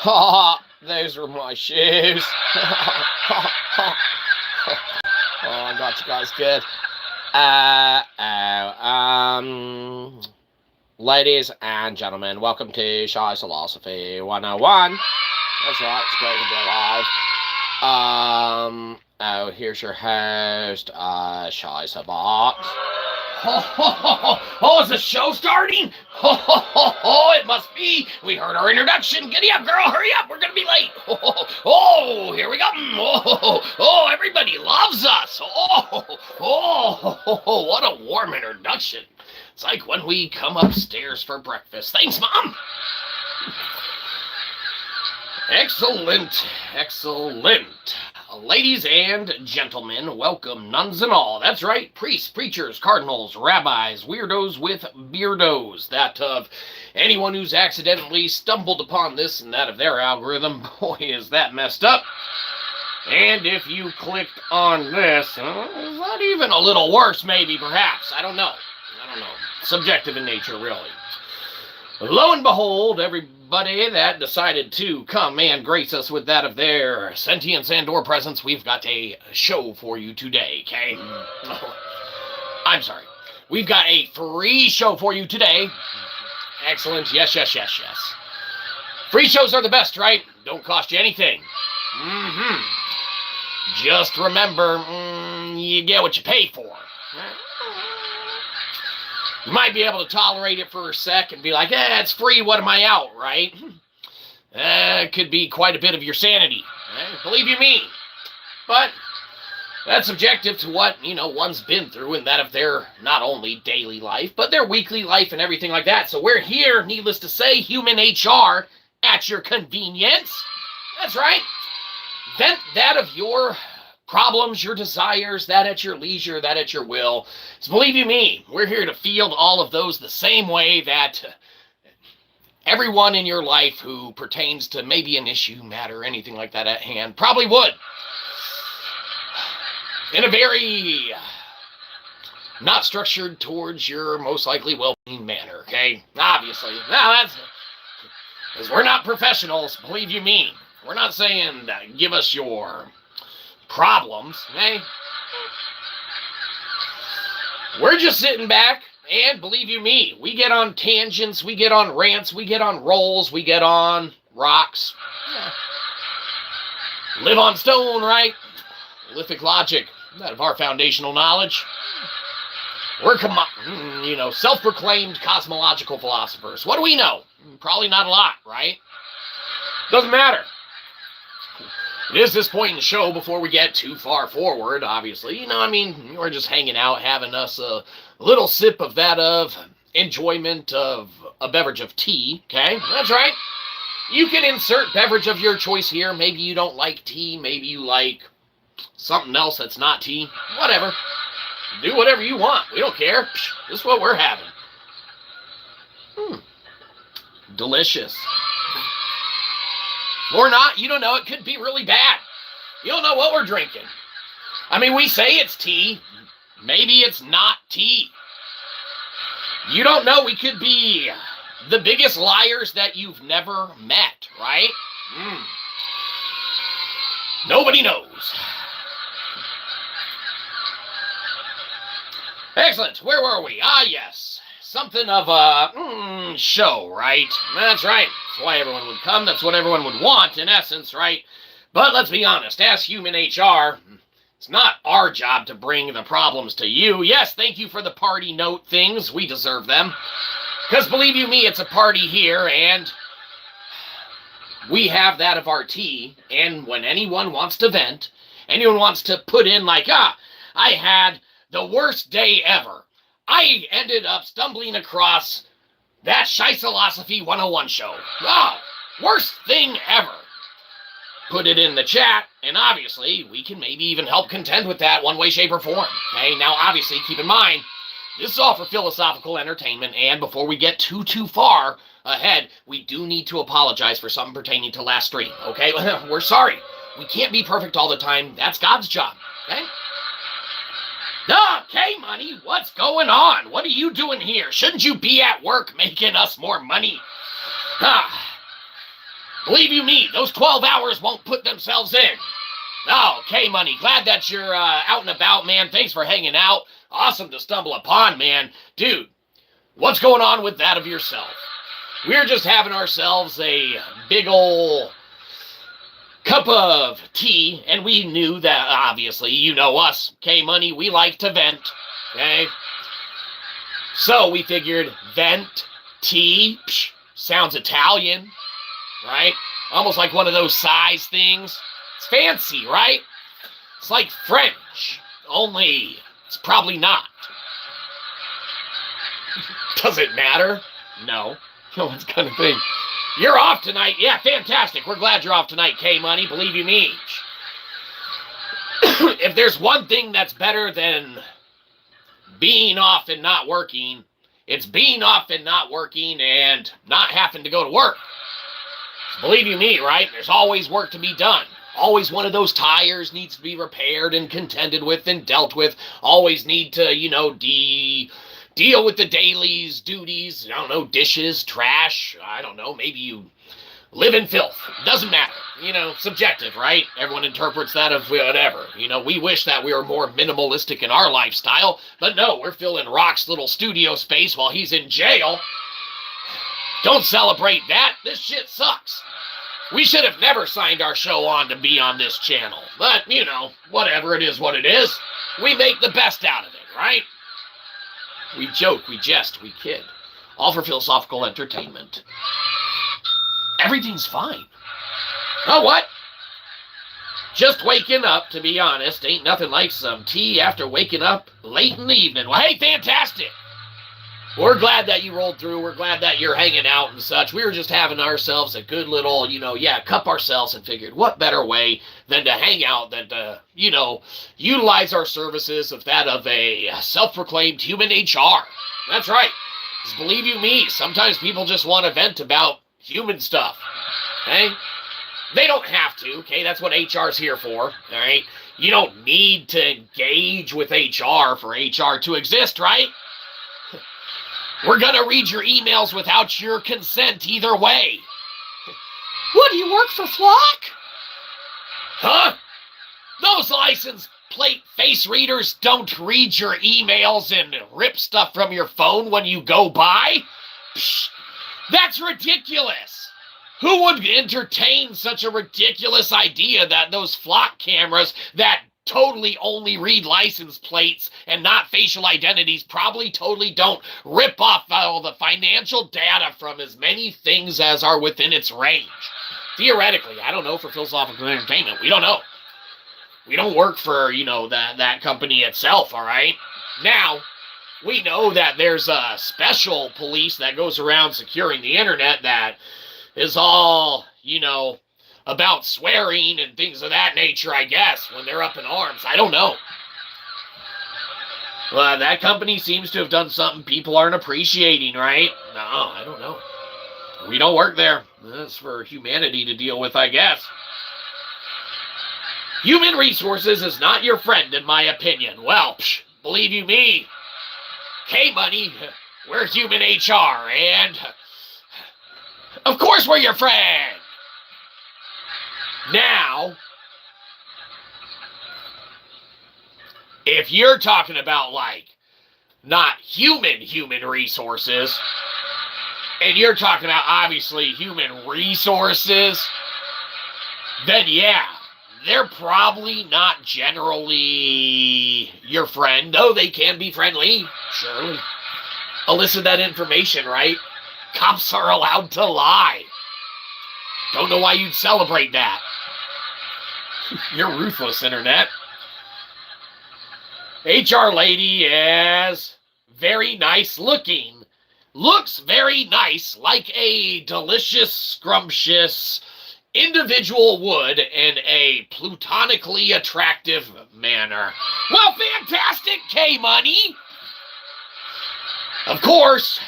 Ha! Those were my shoes. Oh, I got you guys good. Ladies and gentlemen, welcome to Shyzalosophy 101. That's right, it's great to be alive. Here's your host, Shyzabox. Oh, is the show starting? It must be. We heard our introduction. Giddy up, girl, hurry up, we're gonna be late. Oh, here we go. Oh, everybody loves us. Oh, what a warm introduction. It's like when we come upstairs for breakfast. Thanks, Mom. Excellent. Ladies and gentlemen, welcome, nuns and all. That's right, priests, preachers, cardinals, rabbis, weirdos with beardos. That of anyone who's accidentally stumbled upon this and that of their algorithm. Boy, is that messed up. And if you clicked on this, is that even a little worse, maybe, perhaps? I don't know. Subjective in nature, really. Lo and behold, everybody that decided to come and grace us with that of their sentience and or presence, we've got a show for you today, okay? I'm sorry. We've got a free show for you today. Excellent. Yes. Free shows are the best, right? Don't cost you anything. Just remember, you get what you pay for. You might be able to tolerate it for a sec and be like, it's free, what am I out, right? It could be quite a bit of your sanity, believe you me. But that's subjective to what, one's been through and that of their not only daily life, but their weekly life and everything like that. So we're here, needless to say, human HR at your convenience. That's right. Vent that of your problems, your desires, that at your leisure, that at your will. So believe you me, we're here to field all of those the same way that everyone in your life who pertains to maybe an issue, matter, anything like that at hand probably would. In a very not structured towards your most likely well-being manner, okay? Obviously. Now that's because we're not professionals, believe you me. We're not saying give us your problems, We're just sitting back, and believe you me, we get on tangents, we get on rants, we get on rolls, we get on rocks. Live on stone, right? Lithic Logic, that of our foundational knowledge. We're self-proclaimed cosmological philosophers. What do we know? Probably not a lot, right? Doesn't matter. It is this point in the show before we get too far forward, obviously. We're just hanging out, having us a little sip of that of enjoyment of a beverage of tea, okay? That's right. You can insert beverage of your choice here. Maybe you don't like tea. Maybe you like something else that's not tea. Whatever. Do whatever you want. We don't care. This is what we're having. Delicious. Or not, you don't know, it could be really bad. You don't know what we're drinking. We say it's tea. Maybe it's not tea. You don't know, we could be the biggest liars that you've never met, right? Nobody knows. Excellent, where were we? Yes. Something of a show, right? That's right. That's why everyone would come. That's what everyone would want, in essence, right? But let's be honest. As human HR, it's not our job to bring the problems to you. Yes, thank you for the party note things. We deserve them. Because believe you me, it's a party here, and we have that of our tea. And when anyone wants to vent, anyone wants to put in like, I had the worst day ever. I ended up stumbling across that Shyzalosophy 101 show. Worst thing ever. Put it in the chat, and obviously, we can maybe even help contend with that one way, shape, or form. Okay, now obviously, keep in mind, this is all for philosophical entertainment, and before we get too far ahead, we do need to apologize for something pertaining to last stream, okay? We're sorry. We can't be perfect all the time. That's God's job, okay? Okay, money, what's going on? What are you doing here? Shouldn't you be at work making us more money? Believe you me, those 12 hours won't put themselves in. Oh, K-Money, glad that you're out and about, man. Thanks for hanging out. Awesome to stumble upon, man. Dude, what's going on with that of yourself? We're just having ourselves a big ol' cup of tea, and we knew that, obviously, you know us, K-Money, we like to vent, okay? So we figured vent, tea, psh, sounds Italian, right? Almost like one of those size things. It's fancy, right? It's like French, only it's probably not. Does it matter? No. No, it's kind of thing. You're off tonight. Yeah, fantastic. We're glad you're off tonight, K-Money. Believe you me. If there's one thing that's better than being off and not working, it's being off and not working and not having to go to work. So believe you me, right? There's always work to be done. Always one of those tires needs to be repaired and contended with and dealt with. Always need to, you know, deal with the dailies, duties, I don't know, dishes, trash, I don't know, maybe you live in filth. Doesn't matter. You know, subjective, right? Everyone interprets that of whatever. You know, we wish that we were more minimalistic in our lifestyle, but no, we're filling Rock's little studio space while he's in jail. Don't celebrate that. This shit sucks. We should have never signed our show on to be on this channel. But, you know, whatever, it is what it is. We make the best out of it, right? We joke, we jest, we kid. All for philosophical entertainment. Everything's fine. Oh, what? Just waking up, to be honest. Ain't nothing like some tea after waking up late in the evening. Well, hey, fantastic. We're glad that you rolled through. We're glad that you're hanging out and such. We were just having ourselves a good little, you know, cup ourselves and figured what better way than to hang out than to, you know, utilize our services of that of a self-proclaimed human HR. That's right. Because believe you me, sometimes people just want to vent about human stuff. Okay? They don't have to, okay? That's what HR's here for, all right? You don't need to engage with HR for HR to exist, right? We're gonna read your emails without your consent either way. What, do you work for Flock? Huh? Those license plate face readers don't read your emails and rip stuff from your phone when you go by? Psh, that's ridiculous. Who would entertain such a ridiculous idea that those Flock cameras that totally only read license plates and not facial identities probably totally don't rip off all the financial data from as many things as are within its range? Theoretically, I don't know, for philosophical entertainment, we don't know. We don't work for, you know, that company itself, all right? Now, we know that there's a special police that goes around securing the internet that is all, you know, about swearing and things of that nature, I guess, when they're up in arms. I don't know. Well, that company seems to have done something people aren't appreciating, right? No, I don't know. We don't work there. That's for humanity to deal with, I guess. Human resources is not your friend, in my opinion. Well, believe you me, K-Money, we're human HR, and of course we're your friend. Now, if you're talking about, like, not human resources, and you're talking about, obviously, human resources, then yeah, they're probably not generally your friend, though they can be friendly, surely. Elicit that information, right? Cops are allowed to lie. Don't know why you'd celebrate that. You're ruthless, Internet. HR lady is very nice looking. Looks very nice, like a delicious, scrumptious individual would in a platonically attractive manner. Well, fantastic, K-Money! Of course,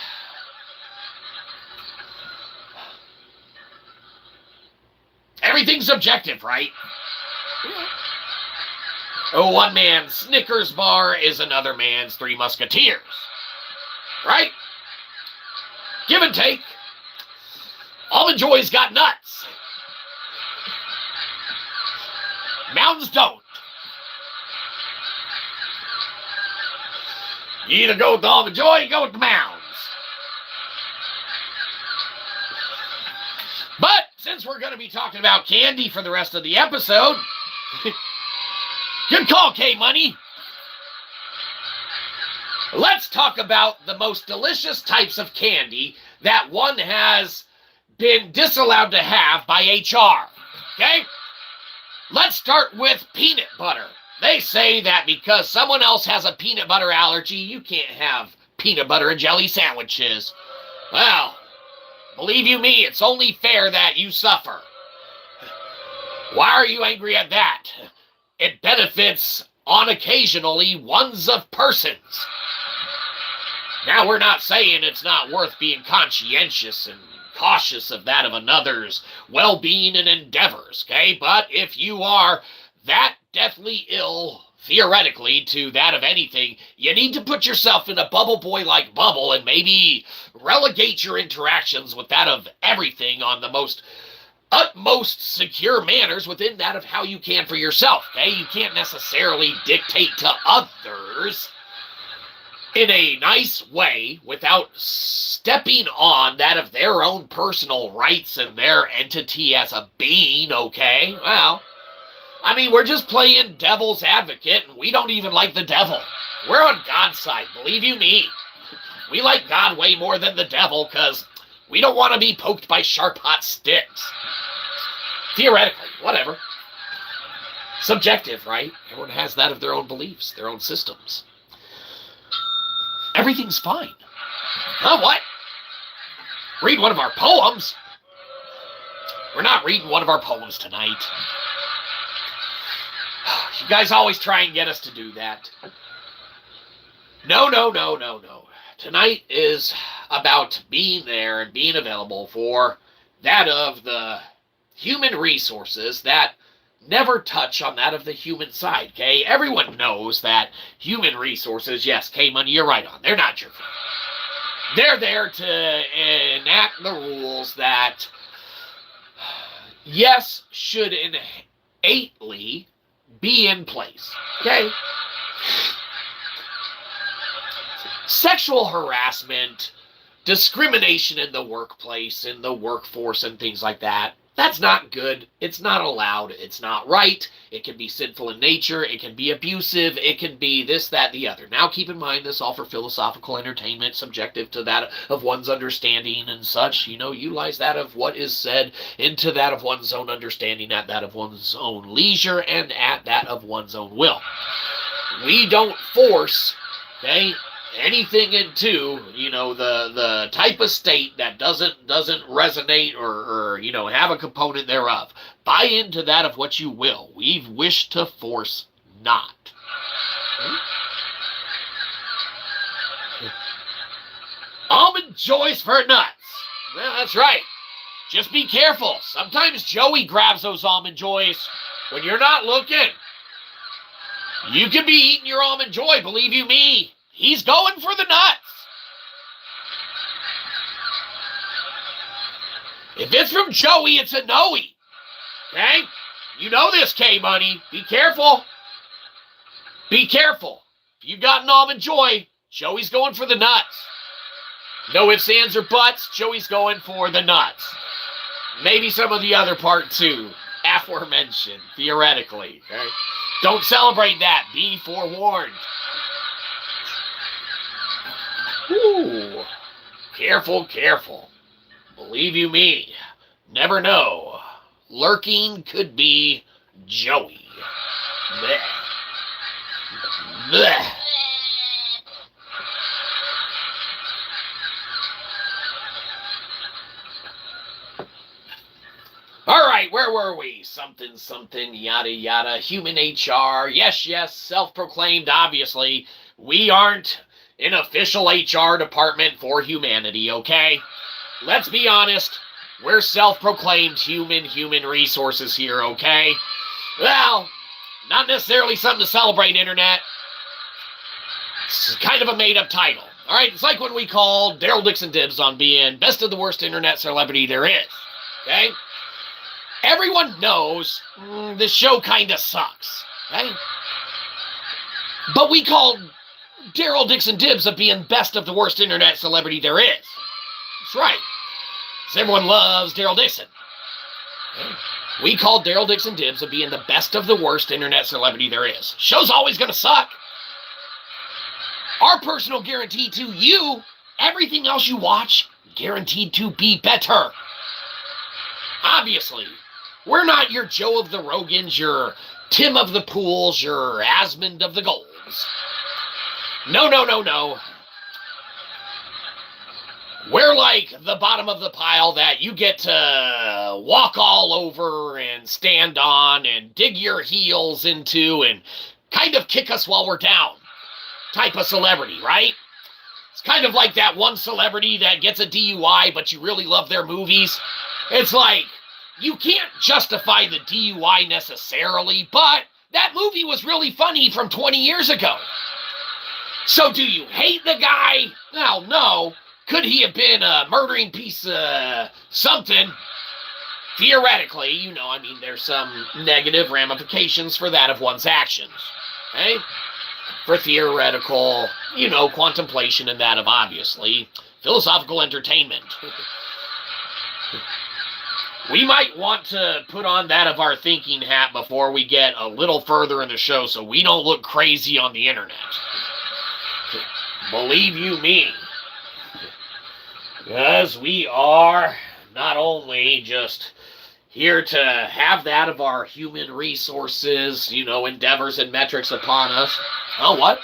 everything's subjective, right? Oh, one man's Snickers bar is another man's Three Musketeers. Right? Give and take. Almond Joy's got nuts. Mounds don't. You either go with the Almond Joy, or you go with the Mounds. But since we're going to be talking about candy for the rest of the episode, good call, K-Money. Let's talk about the most delicious types of candy that one has been disallowed to have by HR. Okay? Let's start with peanut butter. They say that because someone else has a peanut butter allergy, you can't have peanut butter and jelly sandwiches. Well, believe you me, it's only fair that you suffer. Why are you angry at that? It benefits on occasionally ones of persons. Now, we're not saying it's not worth being conscientious and cautious of that of another's well-being and endeavors, okay? But if you are that deathly ill, theoretically, to that of anything, you need to put yourself in a bubble boy-like bubble and maybe relegate your interactions with that of everything on the most utmost secure manners within that of how you can for yourself, okay? You can't necessarily dictate to others in a nice way without stepping on that of their own personal rights and their entity as a being, okay? Well, I mean, we're just playing devil's advocate, and we don't even like the devil. We're on God's side, believe you me. We like God way more than the devil, because we don't want to be poked by sharp, hot sticks. Theoretically, whatever. Subjective, right? Everyone has that of their own beliefs, their own systems. Everything's fine. Huh, what? Read one of our poems? We're not reading one of our poems tonight. You guys always try and get us to do that. No. Tonight is about being there and being available for that of the human resources that never touch on that of the human side, okay? Everyone knows that human resources, yes, K-Money, you're right on. They're not your friend. They're there to enact the rules that, yes, should innately be in place, okay? Sexual harassment, discrimination in the workplace, in the workforce, and things like that, that's not good. It's not allowed. It's not right. It can be sinful in nature. It can be abusive. It can be this, that, the other. Now, keep in mind, this all for philosophical entertainment, subjective to that of one's understanding and such. You know, utilize that of what is said into that of one's own understanding, at that of one's own leisure, and at that of one's own will. We don't force, okay, anything into, you know, the type of state that doesn't resonate or you know, have a component thereof. Buy into that of what you will. We wish to force not. Almond Joys for nuts. Well, that's right. Just be careful. Sometimes Joey grabs those Almond Joys when you're not looking. You could be eating your Almond Joy, believe you me. He's going for the nuts. If it's from Joey, it's a no-y. Okay? You know this, K-Money. Be careful. Be careful. If you got an Almond Joy, Joey's going for the nuts. No ifs, ands, or buts. Joey's going for the nuts. Maybe some of the other part, too. Aforementioned, theoretically. Okay? Don't celebrate that. Be forewarned. Ooh, careful. Believe you me, never know. Lurking could be Joey. Blech. Blech. All right, where were we? Something, yada, yada. Human HR. Yes, self-proclaimed, obviously. We aren't an official HR department for humanity, okay? Let's be honest. We're self-proclaimed human resources here, okay? Well, not necessarily something to celebrate, Internet. It's kind of a made-up title. All right, it's like when we called Daryl Dixon dibs on being best of the worst Internet celebrity there is, okay? everyone knows the show kind of sucks, right? But we call Daryl Dixon dibs of being best of the worst internet celebrity there is. That's right. Because everyone loves Daryl Dixon. Okay? We call Daryl Dixon dibs of being the best of the worst internet celebrity there is. Show's always going to suck. Our personal guarantee to you, everything else you watch, guaranteed to be better. Obviously, we're not your Joe of the Rogans, your Tim of the Pools, your Asmund of the Golds. No, no, no, no. We're like the bottom of the pile that you get to walk all over and stand on and dig your heels into and kind of kick us while we're down type of celebrity, right? It's kind of like that one celebrity that gets a DUI, but you really love their movies. It's like, you can't justify the DUI necessarily, but that movie was really funny from 20 years ago. So do you hate the guy? Well, no. Could he have been a murdering piece of something? Theoretically, you know, I mean, there's some negative ramifications for that of one's actions. Okay? For theoretical, you know, contemplation and that of, obviously, philosophical entertainment. We might want to put on that of our thinking hat before we get a little further in the show so we don't look crazy on the internet. Believe you me. Because we are not only just here to have that of our human resources, you know, endeavors and metrics upon us. Oh, what?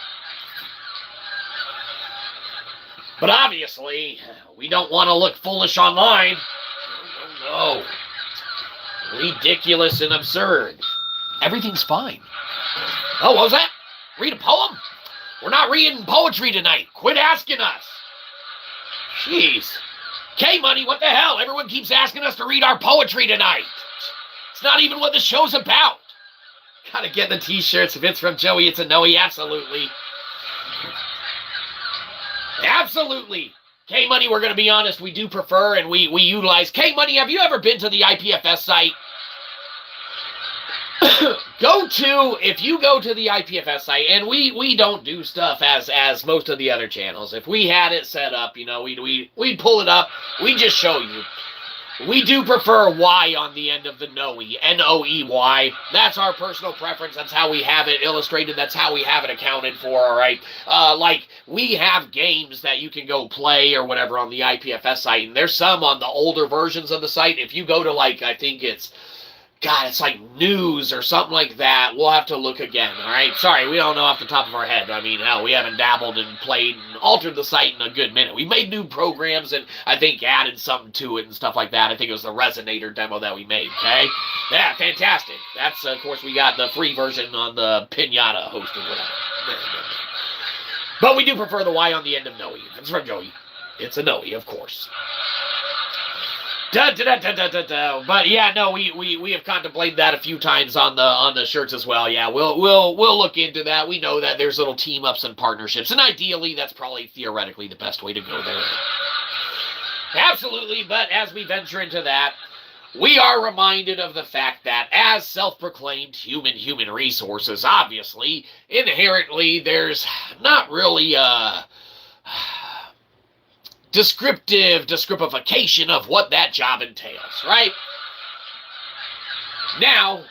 But obviously, we don't want to look foolish online. No. Ridiculous and absurd. Everything's fine. Oh, what was that? Read a poem? We're not reading poetry tonight. Quit asking us. Jeez. K-Money, what the hell? Everyone keeps asking us to read our poetry tonight. It's not even what the show's about. Gotta get the t-shirts. If it's from Joey, it's a Noe. Absolutely. Absolutely. K-Money, we're going to be honest, we do prefer and we utilize. K-Money, have you ever been to the IPFS site? If you go to the IPFS site, and we don't do stuff as most of the other channels. If we had it set up, you know, we'd pull it up, we just show you. We do prefer Y on the end of the Noe, N-O-E-Y. That's our personal preference. That's how we have it illustrated. That's how we have it accounted for, all right? Like, we have games that you can go play or whatever on the IPFS site, and there's some on the older versions of the site. If you go to, like, I think it's like news or something like that. We'll have to look again, all right? Sorry, we don't know off the top of our head. I mean, hell, we haven't dabbled and played and altered the site in a good minute. We made new programs and I think added something to it and stuff like that. I think it was the RESONATOR demo that we made, okay? Yeah, fantastic. That's, of course, we got the free version on the Pinata host or whatever. But we do prefer the Y on the end of Noe. It's from Joey. It's a Noe, of course. But yeah, no, we have contemplated that a few times on the shirts as well. Yeah, we'll look into that. We know that there's little team ups and partnerships, and ideally, that's probably theoretically the best way to go there. Absolutely, but as we venture into that, we are reminded of the fact that as self-proclaimed human resources, obviously, inherently, there's not really descriptification of what that job entails, right? Now,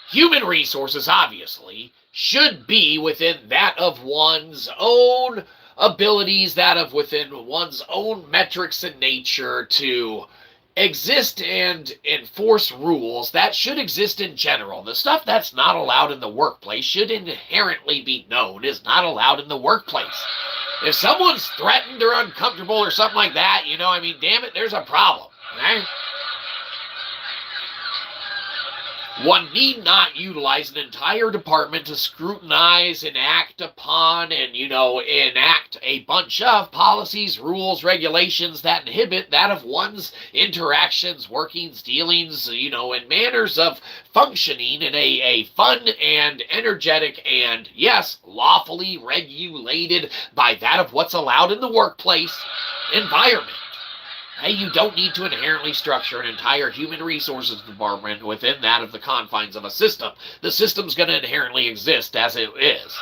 human resources, obviously, should be within that of one's own abilities, that of within one's own metrics and nature to exist and enforce rules that should exist in general. The stuff that's not allowed in the workplace should inherently be known is not allowed in the workplace. If someone's threatened or uncomfortable or something like that, you know, I mean, damn it, there's a problem, right? One need not utilize an entire department to scrutinize and act upon and, you know, enact a bunch of policies, rules, regulations that inhibit that of one's interactions, workings, dealings, you know, and manners of functioning in a fun and energetic and, yes, lawfully regulated by that of what's allowed in the workplace environment. Hey, you don't need to inherently structure an entire human resources department within that of the confines of a system. The system's going to inherently exist as it is.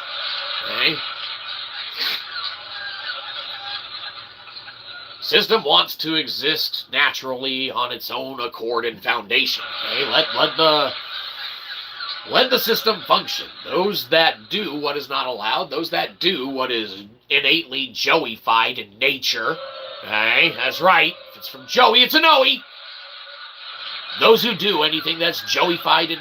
Okay? System wants to exist naturally on its own accord and foundation. Okay? Let the system function. Those that do what is not allowed, those that do what is innately Joey-fied in nature. Okay, that's right. If it's from Joey, it's a Noe. Those who do anything that's Joey-fied in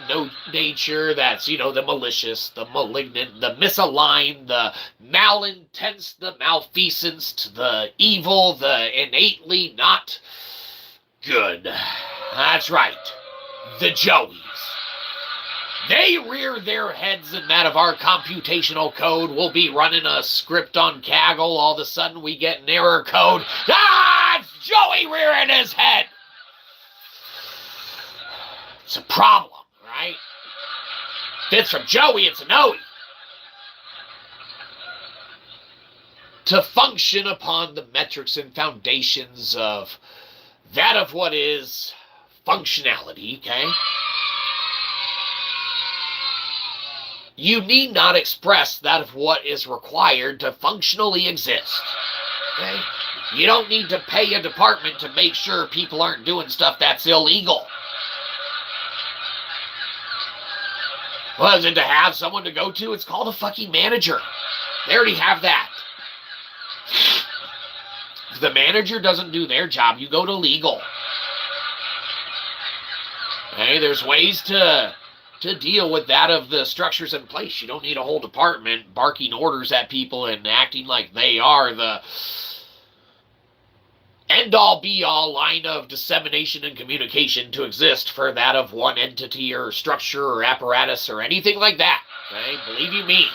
nature, that's, the malicious, the malignant, the misaligned, the malintense, the malfeasance, the evil, the innately not good. That's right. The Joeys. They rear their heads in that of our computational code. We'll be running a script on Kaggle. All of a sudden, we get an error code. Ah, it's Joey rearing his head. It's a problem, right? If it's from Joey, it's a Noe. To function upon the metrics and foundations of that of what is functionality, okay? You need not express that of what is required to functionally exist. Okay? You don't need to pay a department to make sure people aren't doing stuff that's illegal. What is it to have someone to go to? It's called a fucking manager. They already have that. If the manager doesn't do their job, you go to legal. Okay? There's ways to deal with that of the structures in place. You don't need a whole department barking orders at people and acting like they are the end-all, be-all line of dissemination and communication to exist for that of one entity or structure or apparatus or anything like that. Okay? Believe you me,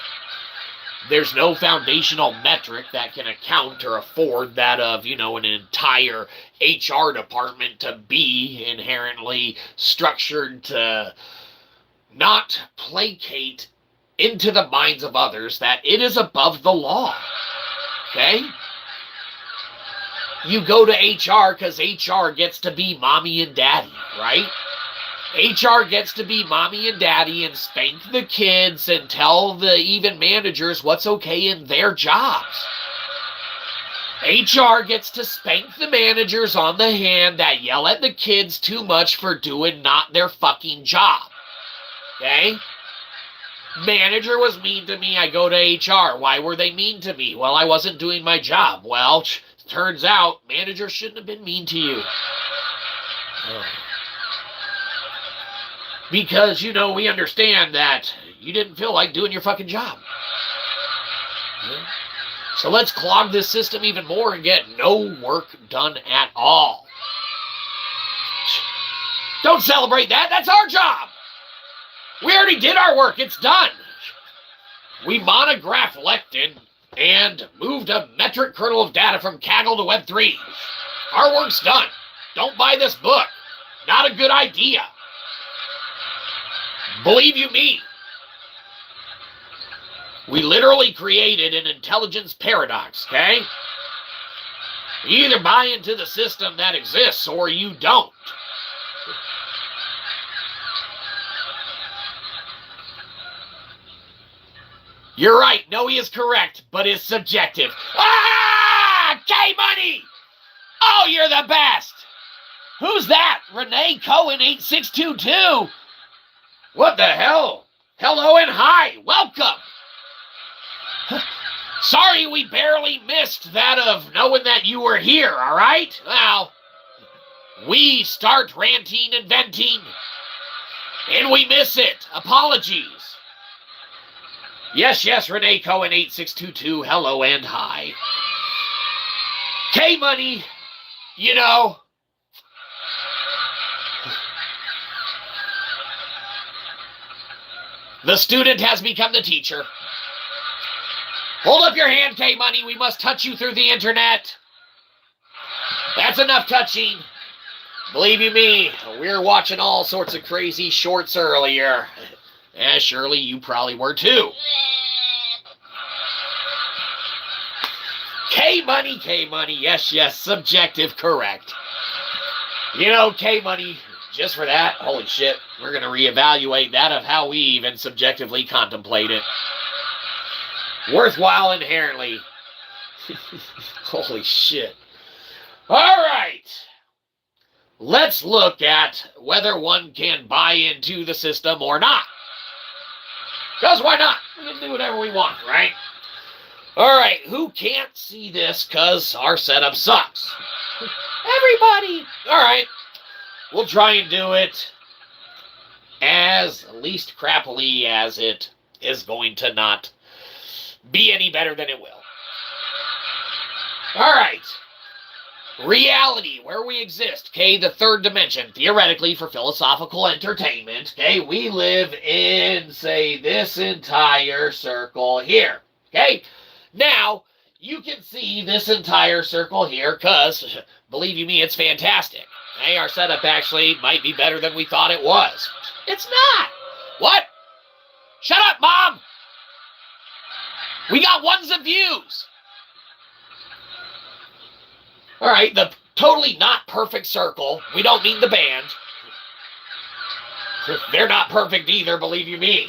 there's no foundational metric that can account or afford that of, an entire HR department to be inherently structured to not placate into the minds of others that it is above the law. Okay? You go to HR because HR gets to be mommy and daddy, right? HR gets to be mommy and daddy and spank the kids and tell the even managers what's okay in their jobs. HR gets to spank the managers on the hand that yell at the kids too much for doing not their fucking job. Okay? Manager was mean to me, I go to HR. Why were they mean to me? Well, I wasn't doing my job. Well, turns out, manager shouldn't have been mean to you. Because, we understand that you didn't feel like doing your fucking job. So let's clog this system even more and get no work done at all. Don't celebrate that. That's our job. We already did our work. It's done. We monograph lected and moved a metric kernel of data from Kaggle to Web3. Our work's done. Don't buy this book. Not a good idea. Believe you me. We literally created an intelligence paradox, okay? You either buy into the system that exists or you don't. You're right, Noe is correct, but it's subjective. Ah! K-Money! Oh, you're the best! Who's that? Renee Cohen 8622. What the hell? Hello and hi, welcome! Sorry we barely missed that of knowing that you were here, alright? Well, we start ranting and venting, and we miss it. Apologies. Yes, Renee Cohen 8622, hello and hi. K-Money, the student has become the teacher. Hold up your hand, K-Money. We must touch you through the internet. That's enough touching. Believe you me, we were watching all sorts of crazy shorts earlier. Surely you probably were too. K-Money, yes, subjective, correct. You know, K-Money, just for that, holy shit, we're going to reevaluate that of how we even subjectively contemplate it. Worthwhile inherently. Holy shit. All right. Let's look at whether one can buy into the system or not. Because why not? We can do whatever we want, right? All right, who can't see this because our setup sucks? Everybody. All right, we'll try and do it as least crappily as it is going to not be any better than it will. All right. Reality, where we exist, okay, the third dimension, theoretically for philosophical entertainment, okay, we live in, say, this entire circle here, okay? Now, you can see this entire circle here, because, believe you me, it's fantastic. Okay, our setup actually might be better than we thought it was. It's not! What? Shut up, Mom! We got ones of views! All right, the totally not perfect circle. We don't mean the band. They're not perfect either, believe you me.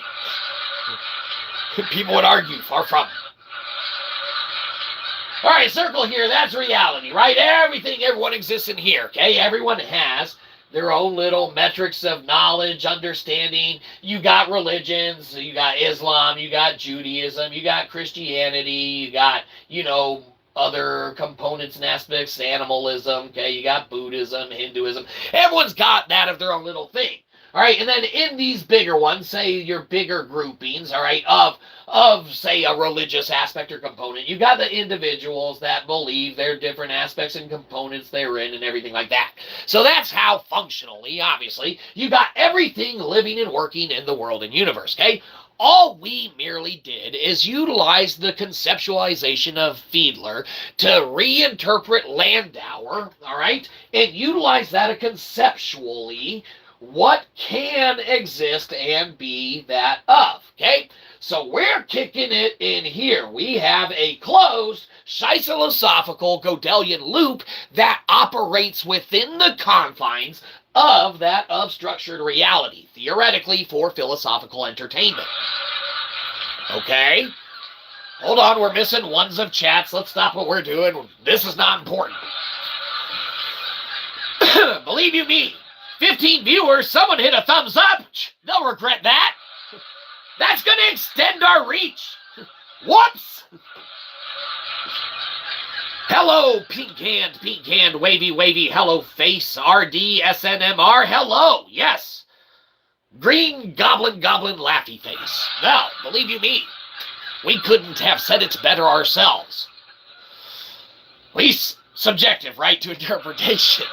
People would argue, far from. All right, circle here, that's reality, right? Everyone exists in here, okay? Everyone has their own little metrics of knowledge, understanding. You got religions, you got Islam, you got Judaism, you got Christianity, you got, you know, other components and aspects, animalism, okay, you got Buddhism, Hinduism. Everyone's got that of their own little thing, all right? And then in these bigger ones, say your bigger groupings, all right, of say, a religious aspect or component, you got the individuals that believe their different aspects and components they're in and everything like that. So that's how functionally, obviously, you got everything living and working in the world and universe, okay? All we merely did is utilize the conceptualization of Fiedler to reinterpret Landauer, all right, and utilize that conceptually what can exist and be that of, okay? So we're kicking it in here. We have a closed Shyzalosophical Gödelian loop that operates within the confines of that unstructured reality, theoretically for philosophical entertainment. Okay? Hold on, we're missing ones of chats. Let's stop what we're doing. This is not important. Believe you me, 15 viewers, someone hit a thumbs up. They'll regret that. That's going to extend our reach. Whoops! Hello, pink hand, wavy, hello, face, RD, SNMR, hello, yes. Green goblin, laughy face. Well, believe you me, we couldn't have said it better ourselves. At least subjective, right, to interpretations.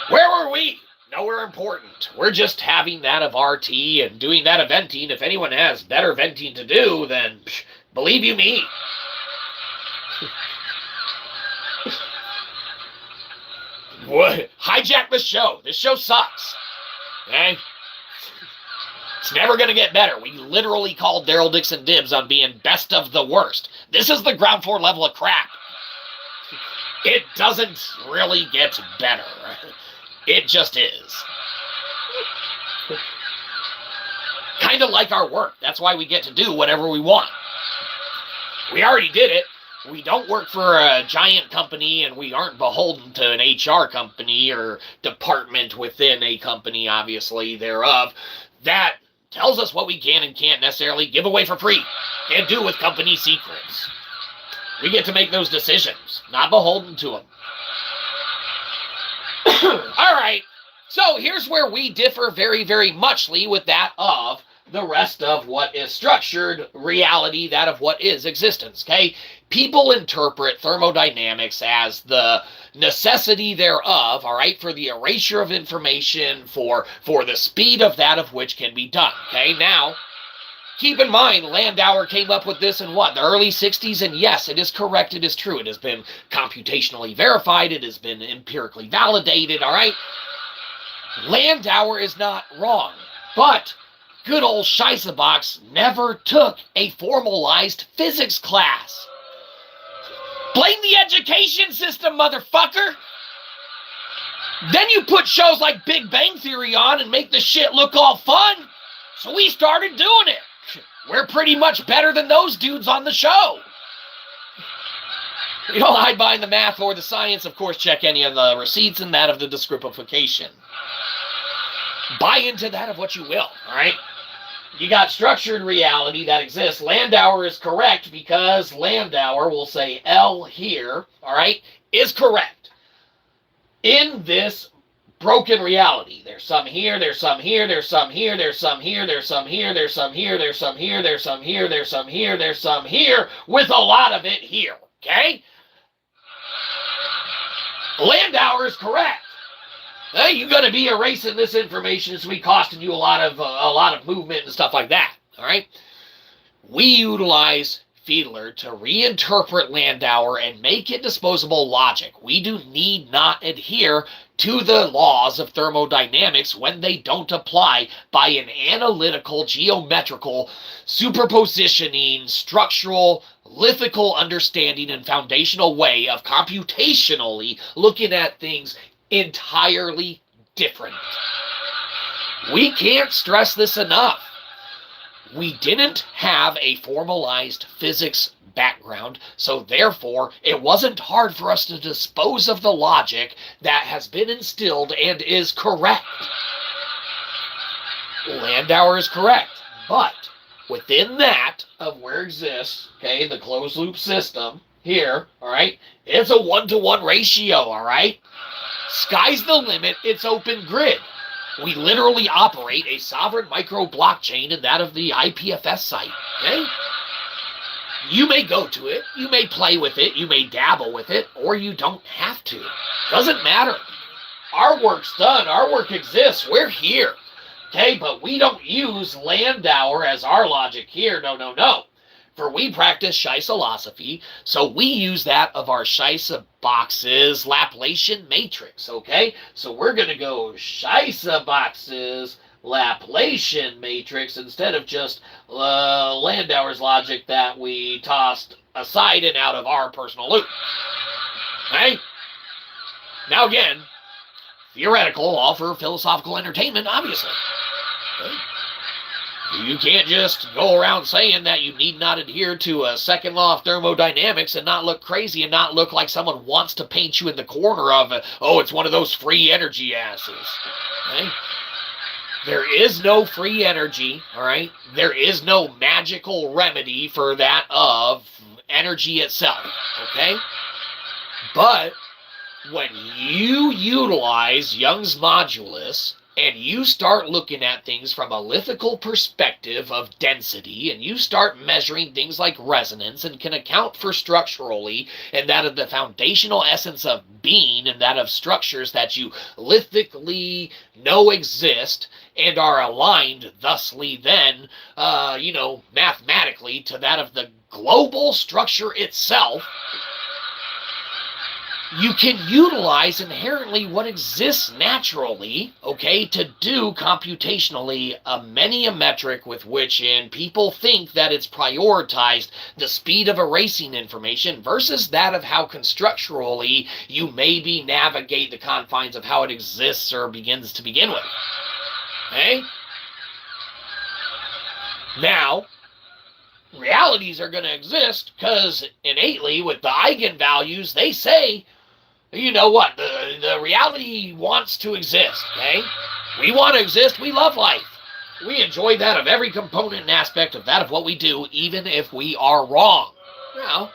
Where were we? Nowhere important. We're just having that of RT and doing that eventing. If anyone has better venting to do, then believe you me. What? Hijack the show. This show sucks. Okay? It's never going to get better. We literally called Daryl Dixon dibs on being best of the worst. This is the ground floor level of crap. It doesn't really get better. It just is. Kind of like our work. That's why we get to do whatever we want. We already did it. We don't work for a giant company, and we aren't beholden to an HR company or department within a company, obviously, thereof. That tells us what we can and can't necessarily give away for free and do with company secrets. We get to make those decisions, not beholden to them. All right, so here's where we differ very, very muchly with that of the rest of what is structured reality, that of what is existence, okay? People interpret thermodynamics as the necessity thereof, all right, for the erasure of information, for the speed of that of which can be done, okay? Now, keep in mind, Landauer came up with this in what, the early 60s? And yes, it is correct, it is true. It has been computationally verified, it has been empirically validated, all right? Landauer is not wrong, but good old Shyzabox never took a formalized physics class. Blame the education system, motherfucker! Then you put shows like Big Bang Theory on and make the shit look all fun. So we started doing it. We're pretty much better than those dudes on the show. You don't hide behind the math or the science. Of course, check any of the receipts and that of the descriptification. Buy into that of what you will, all right? You got structured reality that exists. Landauer is correct because Landauer will say L here, all right, is correct. In this broken reality, there's some here, there's some here, there's some here, there's some here, there's some here, there's some here, there's some here, there's some here, there's some here, there's some here, with a lot of it here, okay? Landauer is correct. Hey, you're going to be erasing this information. It's going to be costing you a lot of movement and stuff like that, all right? We utilize Fiedler to reinterpret Landauer and make it disposable logic. We do need not adhere to the laws of thermodynamics when they don't apply by an analytical, geometrical, superpositioning, structural, lithical understanding and foundational way of computationally looking at things entirely different. We can't stress this enough. We didn't have a formalized physics background, so therefore it wasn't hard for us to dispose of the logic that has been instilled and is correct. Landauer is correct, but within that of where exists, okay, the closed loop system here, all right, it's a 1-to-1 ratio, all right? Sky's the limit, it's open grid. We literally operate a sovereign micro blockchain in that of the IPFS site, okay? You may go to it, you may play with it, you may dabble with it, or you don't have to. Doesn't matter. Our work's done, our work exists, we're here. Okay, but we don't use Landauer as our logic here, no. For we practice Shyzalosophy, so we use that of our Shyzabox's Laplacian matrix, okay? So we're going to go Shyzabox's Laplacian matrix instead of just Landauer's logic that we tossed aside and out of our personal loop. Okay? Now again, theoretical, all for philosophical entertainment, obviously. Okay? You can't just go around saying that you need not adhere to a second law of thermodynamics and not look crazy and not look like someone wants to paint you in the corner of, oh, it's one of those free energy asses. Okay? There is no free energy, all right? There is no magical remedy for that of energy itself, okay? But when you utilize Young's modulus and you start looking at things from a lithical perspective of density, and you start measuring things like resonance and can account for structurally and that of the foundational essence of being and that of structures that you lithically know exist and are aligned thusly then, mathematically to that of the global structure itself, you can utilize inherently what exists naturally, okay, to do computationally a metric with which people think that it's prioritized the speed of erasing information versus that of how constructurally you maybe navigate the confines of how it exists or begins to begin with. Okay? Now, realities are going to exist because innately with the eigenvalues, they say, you know what, the reality wants to exist, okay? We want to exist, we love life. We enjoy that of every component and aspect of that of what we do, even if we are wrong. Now,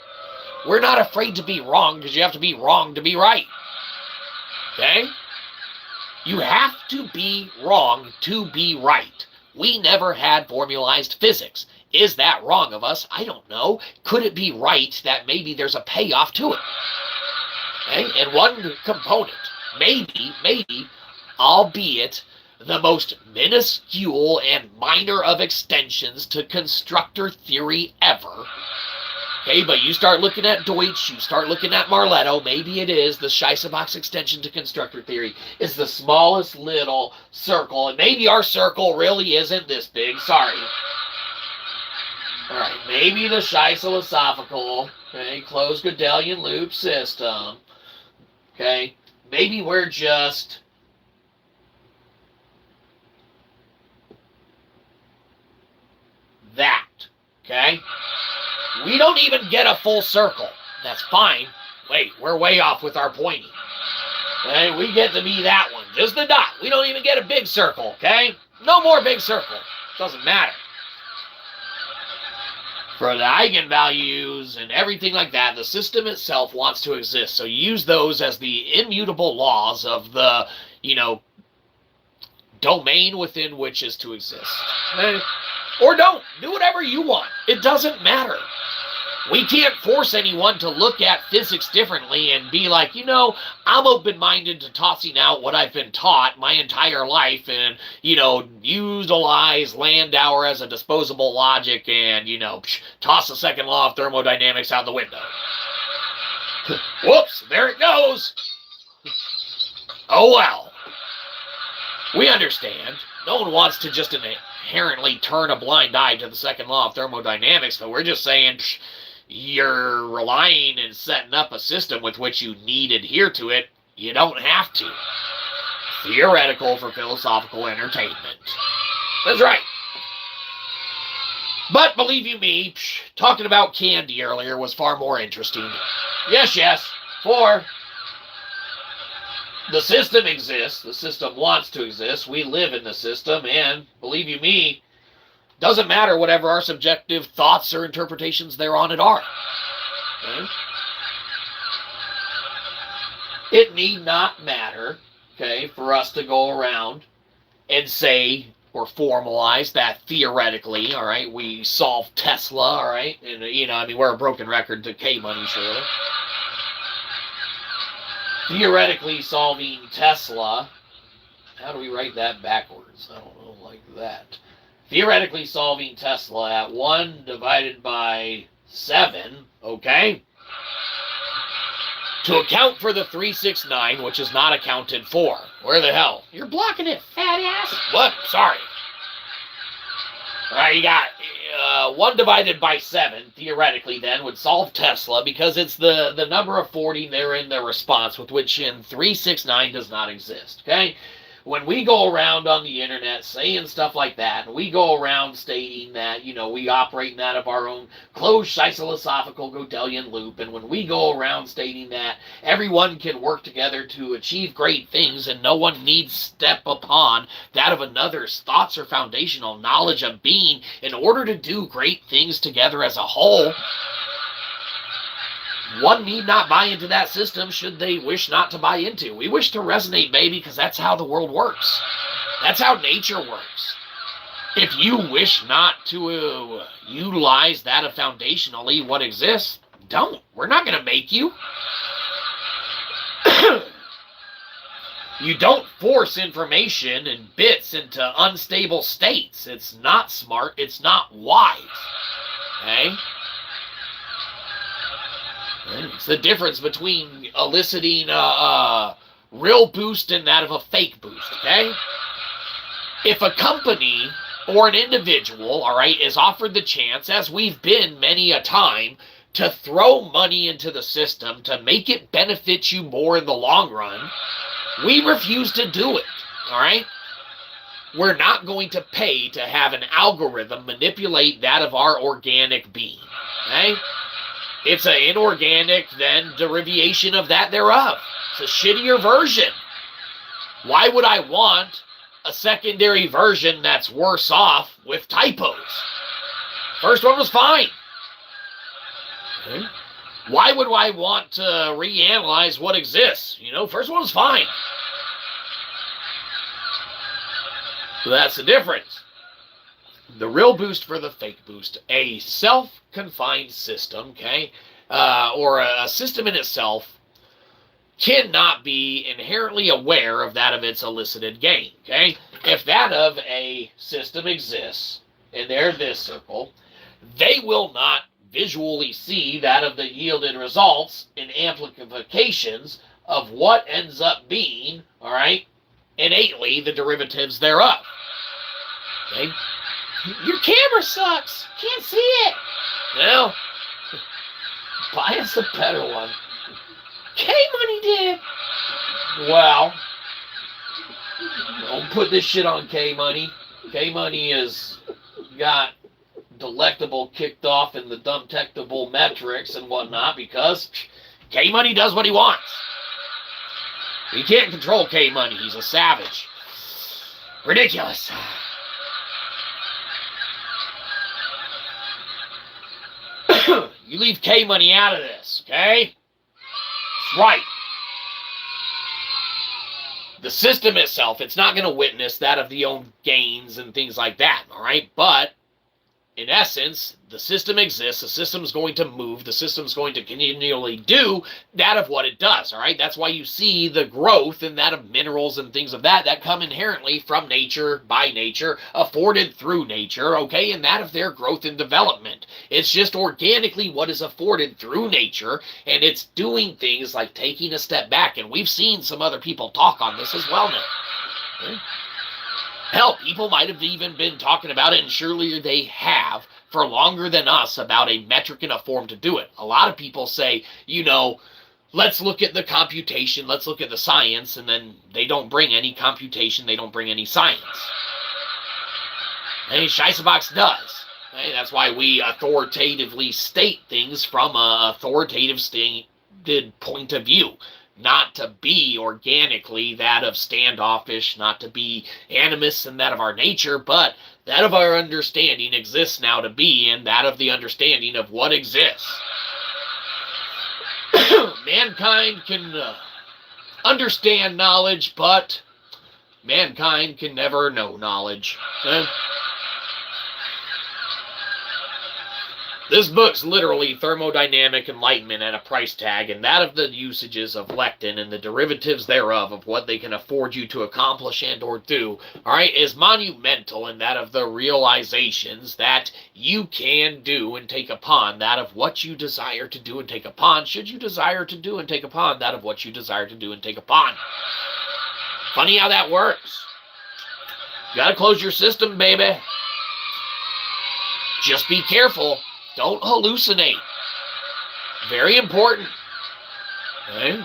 we're not afraid to be wrong because you have to be wrong to be right, okay? You have to be wrong to be right. We never had formalized physics. Is that wrong of us? I don't know. Could it be right that maybe there's a payoff to it? Okay? And one component, maybe, albeit the most minuscule and minor of extensions to constructor theory ever. Okay, but you start looking at Deutsch, you start looking at Marletto, maybe it is the Shyzabox extension to constructor theory is the smallest little circle, and maybe our circle really isn't this big, sorry. Alright, maybe the Shyzalosophical, okay, closed Gödelian loop system, okay, maybe we're just that, okay? We don't even get a full circle. That's fine. Wait, we're way off with our pointing. Okay, we get to be that one, just the dot. We don't even get a big circle, okay? No more big circle. Doesn't matter. For the eigenvalues and everything like that, the system itself wants to exist. So you use those as the immutable laws of the, domain within which is to exist. Or don't. Do whatever you want. It doesn't matter. We can't force anyone to look at physics differently and be like, I'm open-minded to tossing out what I've been taught my entire life and, utilize Landauer as a disposable logic and, toss the second law of thermodynamics out the window. Whoops, there it goes. Oh, well. We understand. No one wants to just inherently turn a blind eye to the second law of thermodynamics, but we're just saying, you're relying and setting up a system with which you need adhere to it. You don't have to. Theoretical for philosophical entertainment. That's right. But believe you me, talking about candy earlier was far more interesting. Yes, for the system exists. The system wants to exist. We live in the system, and believe you me, doesn't matter whatever our subjective thoughts or interpretations thereon it are. Okay? It need not matter, okay, for us to go around and say or formalize that theoretically, all right, we solved Tesla, all right, and, we're a broken record to K-money, surely. Theoretically solving Tesla, how do we write that backwards? I don't know, like that. Theoretically solving Tesla at 1 divided by 7, okay? To account for the 369, which is not accounted for. Where the hell? You're blocking it, fat ass. What? Sorry. All right, you got 1 divided by 7, theoretically then, would solve Tesla because it's the number of 40 there in the response with which in 369 does not exist, okay? When we go around on the internet saying stuff like that, and we go around stating that, we operate in that of our own closed Shyzalosophical Gödelian loop, and when we go around stating that everyone can work together to achieve great things and no one needs step upon that of another's thoughts or foundational knowledge of being in order to do great things together as a whole, one need not buy into that system should they wish not to buy into. We wish to resonate, baby, because that's how the world works. That's how nature works. If you wish not to utilize that of foundationally what exists, don't. We're not going to make you. You don't force information and bits into unstable states. It's not smart. It's not wise. Okay? It's the difference between eliciting a real boost and that of a fake boost, okay? If a company or an individual, all right, is offered the chance, as we've been many a time, to throw money into the system to make it benefit you more in the long run, we refuse to do it, all right? We're not going to pay to have an algorithm manipulate that of our organic being, okay? It's an inorganic, then, derivation of that thereof. It's a shittier version. Why would I want a secondary version that's worse off with typos? First one was fine. Okay. Why would I want to reanalyze what exists? First one was fine. So that's the difference. The real boost for the fake boost. A self-confined system, okay, or a system in itself cannot be inherently aware of that of its elicited gain, okay? If that of a system exists, and they're this circle, they will not visually see that of the yielded results and amplifications of what ends up being, all right, innately the derivatives thereof, okay? Your camera sucks. Can't see it. Well, buy us a better one. K-Money did. Well, don't put this shit on K-Money. K-Money has got delectable kicked off in the undetectable metrics and whatnot because K-Money does what he wants. You can't control K-Money. He's a savage. Ridiculous. You leave K-Money out of this, okay? That's right. The system itself, it's not going to witness that of the own gains and things like that, all right? But, in essence, the system exists, the system's going to move, the system's going to continually do that of what it does, all right? That's why you see the growth in that of minerals and things of that come inherently from nature, by nature, afforded through nature, okay? And that of their growth and development. It's just organically what is afforded through nature, and it's doing things like taking a step back, and we've seen some other people talk on this as well now. Okay? Hell, people might have even been talking about it, and surely they have, for longer than us, about a metric and a form to do it. A lot of people say, you know, let's look at the computation, let's look at the science, and then they don't bring any computation, they don't bring any science. And Shyzabox does. Okay? That's why we authoritatively state things from an authoritative point of view. Not to be organically that of standoffish, not to be animus and that of our nature, but that of our understanding exists now to be, and that of the understanding of what exists. Mankind can understand knowledge, but mankind can never know knowledge. Okay? This book's literally thermodynamic enlightenment at a price tag, and that of the usages of lectin and the derivatives thereof of what they can afford you to accomplish and or do, alright, is monumental in that of the realizations that you can do and take upon that of what you desire to do and take upon, should you desire to do and take upon that of what you desire to do and take upon. Funny how that works. You gotta close your system, baby. Just be careful. Don't hallucinate. Very important. Okay?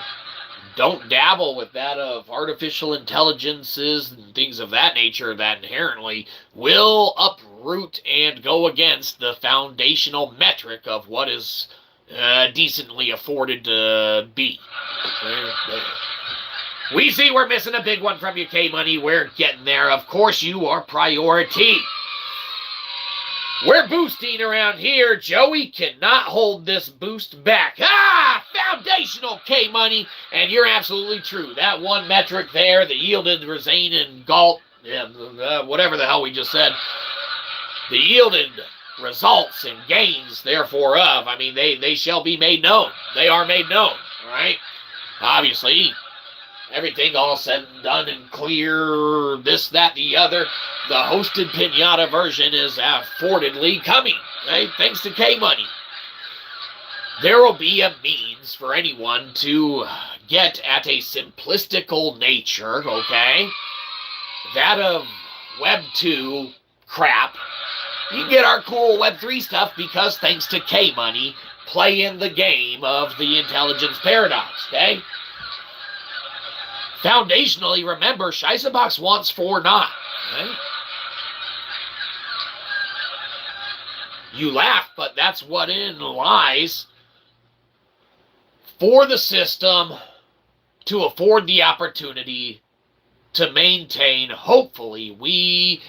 Don't dabble with that of artificial intelligences and things of that nature that inherently will uproot and go against the foundational metric of what is decently afforded to be. Okay? We see we're missing a big one from you, K-Money. We're getting there. Of course, you are priority. We're boosting around here. Joey cannot hold this boost back. Ah! Foundational K-Money. And you're absolutely true. That one metric there, the yielded Resane and Galt, whatever the hell we just said, the yielded results and gains, therefore of, I mean, they shall be made known. They are made known, all right? Obviously, everything all said and done and clear, this, that, the other. The hosted pinata version is affordedly coming, okay? Thanks to K-Money. There will be a means for anyone to get at a simplistical nature, okay? That of Web 2 crap. You can get our cool Web 3 stuff because thanks to K-Money, play in the game of the intelligence paradox, okay? Foundationally, remember, Shyzabox wants 4-9. Okay? You laugh, but that's what in lies for the system to afford the opportunity to maintain, hopefully, we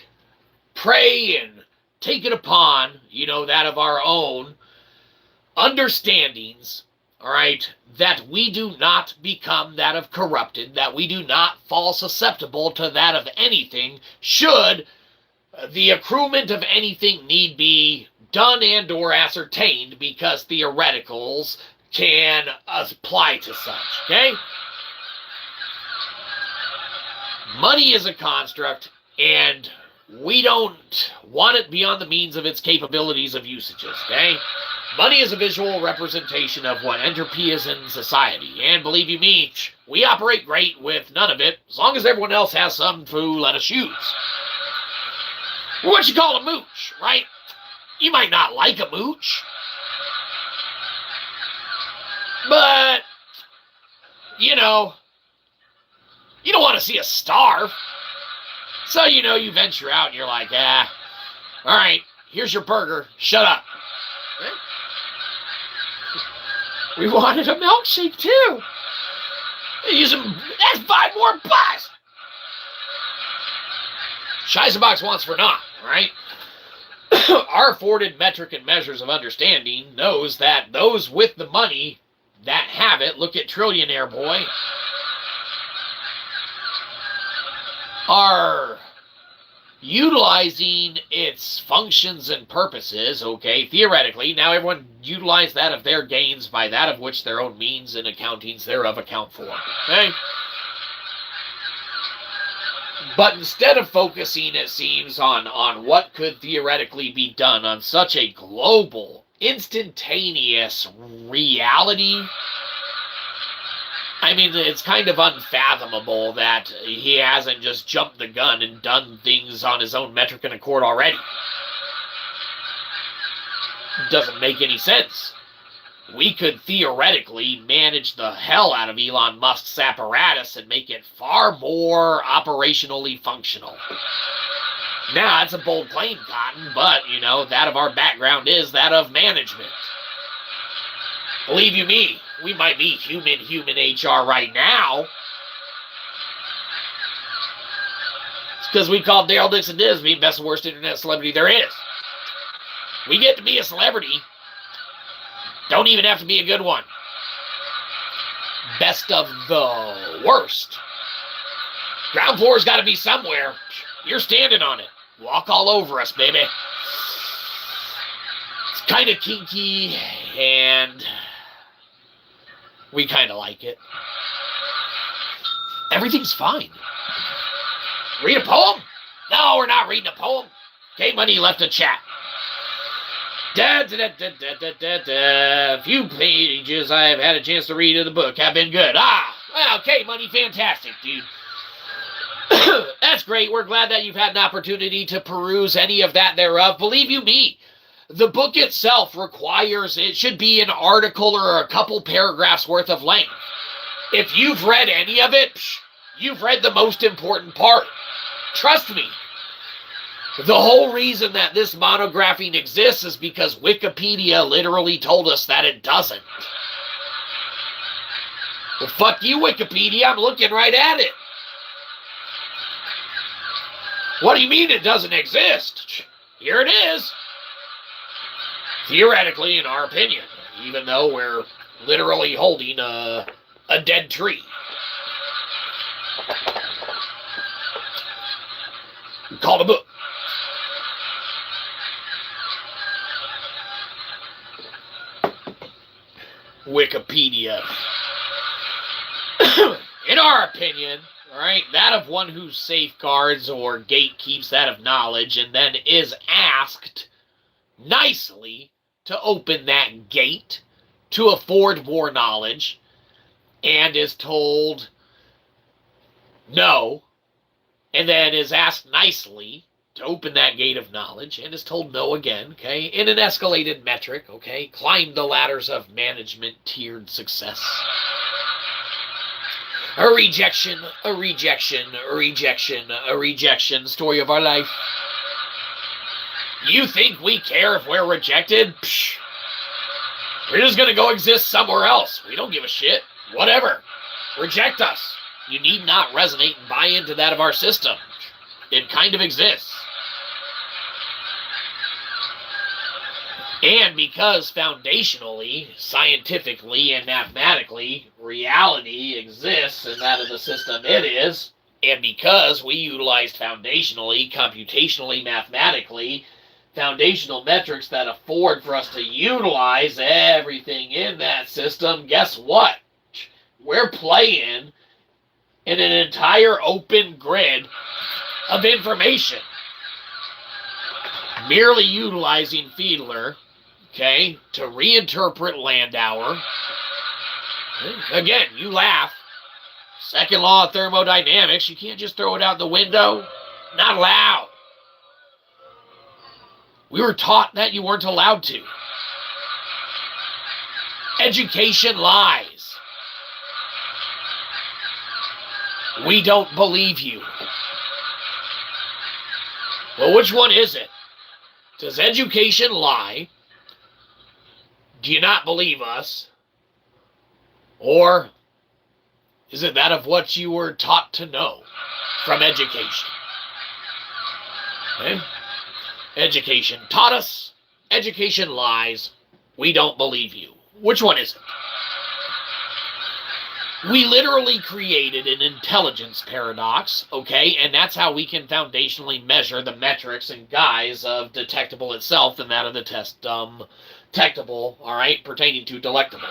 pray and take it upon, you know, that of our own understandings, all right, that we do not become that of corrupted, that we do not fall susceptible to that of anything, should the accruement of anything need be done and or ascertained, because theoreticals can apply to such, okay? Money is a construct, and we don't want it beyond the means of its capabilities of usages, okay? Money is a visual representation of what entropy is in society, and believe you me, we operate great with none of it, as long as everyone else has something to let us use. What you call a mooch, right? You might not like a mooch, but, you know, you don't want to see us starve. So, you know, you venture out and you're like, all right, here's your burger, shut up. Okay? We wanted a milkshake too. That's 5 more bucks. Shyzabox wants for naught, right? Our afforded metric and measures of understanding knows that those with the money that have it, look at Trillionaire Boy, are utilizing its functions and purposes, okay, theoretically. Now everyone utilize that of their gains by that of which their own means and accountings thereof account for, okay? But instead of focusing, it seems, on what could theoretically be done on such a global, instantaneous reality, I mean, it's kind of unfathomable that he hasn't just jumped the gun and done things on his own metric and accord already. Doesn't make any sense. We could theoretically manage the hell out of Elon Musk's apparatus and make it far more operationally functional. Now, that's a bold claim, Cotton, but, you know, that of our background is that of management. Believe you me, we might be human HR right now. It's because we called Daryl Dixon Disney best and worst internet celebrity there is. We get to be a celebrity. Don't even have to be a good one. Best of the worst. Ground floor's got to be somewhere. You're standing on it. Walk all over us, baby. It's kind of kinky, and we kind of like it. Everything's fine. Read a poem? No, we're not reading a poem. K-Money left a chat. Few pages I've had a chance to read of the book have been good. Well, K-Money, fantastic, dude. That's great. We're glad that you've had an opportunity to peruse any of that thereof. Believe you me, the book itself requires, it should be an article or a couple paragraphs worth of length. If you've read any of it, you've read the most important part. Trust me. The whole reason that this monographing exists is because Wikipedia literally told us that it doesn't. Well, fuck you, Wikipedia. I'm looking right at it. What do you mean it doesn't exist? Here it is. Theoretically, in our opinion, even though we're literally holding a dead tree. Called a book. Wikipedia. In our opinion, all right, that of one who safeguards or gatekeeps that of knowledge and then is asked nicely to open that gate to afford more knowledge and is told no, and then is asked nicely to open that gate of knowledge and is told no again, okay, in an escalated metric, okay, climb the ladders of management tiered success. A rejection, a rejection, a rejection, a rejection, story of our life. You think we care if we're rejected? Psh. We're just gonna go exist somewhere else. We don't give a shit. Whatever. Reject us. You need not resonate and buy into that of our system. It kind of exists. And because foundationally, scientifically, and mathematically, reality exists and that of the system it is, and because we utilized foundationally, computationally, mathematically, foundational metrics that afford for us to utilize everything in that system, guess what? We're playing in an entire open grid of information. Merely utilizing Fiedler, okay, to reinterpret Landauer. Again, you laugh. Second law of thermodynamics, you can't just throw it out the window. Not allowed. We were taught that you weren't allowed to. Education lies. We don't believe you. Well, which one is it? Does education lie? Do you not believe us? Or is it that of what you were taught to know from education? Okay? Education taught us. Education lies. We don't believe you. Which one is it? We literally created an intelligence paradox, okay? And that's how we can foundationally measure the metrics and guise of detectable itself and that of the detectable, all right, pertaining to delectable.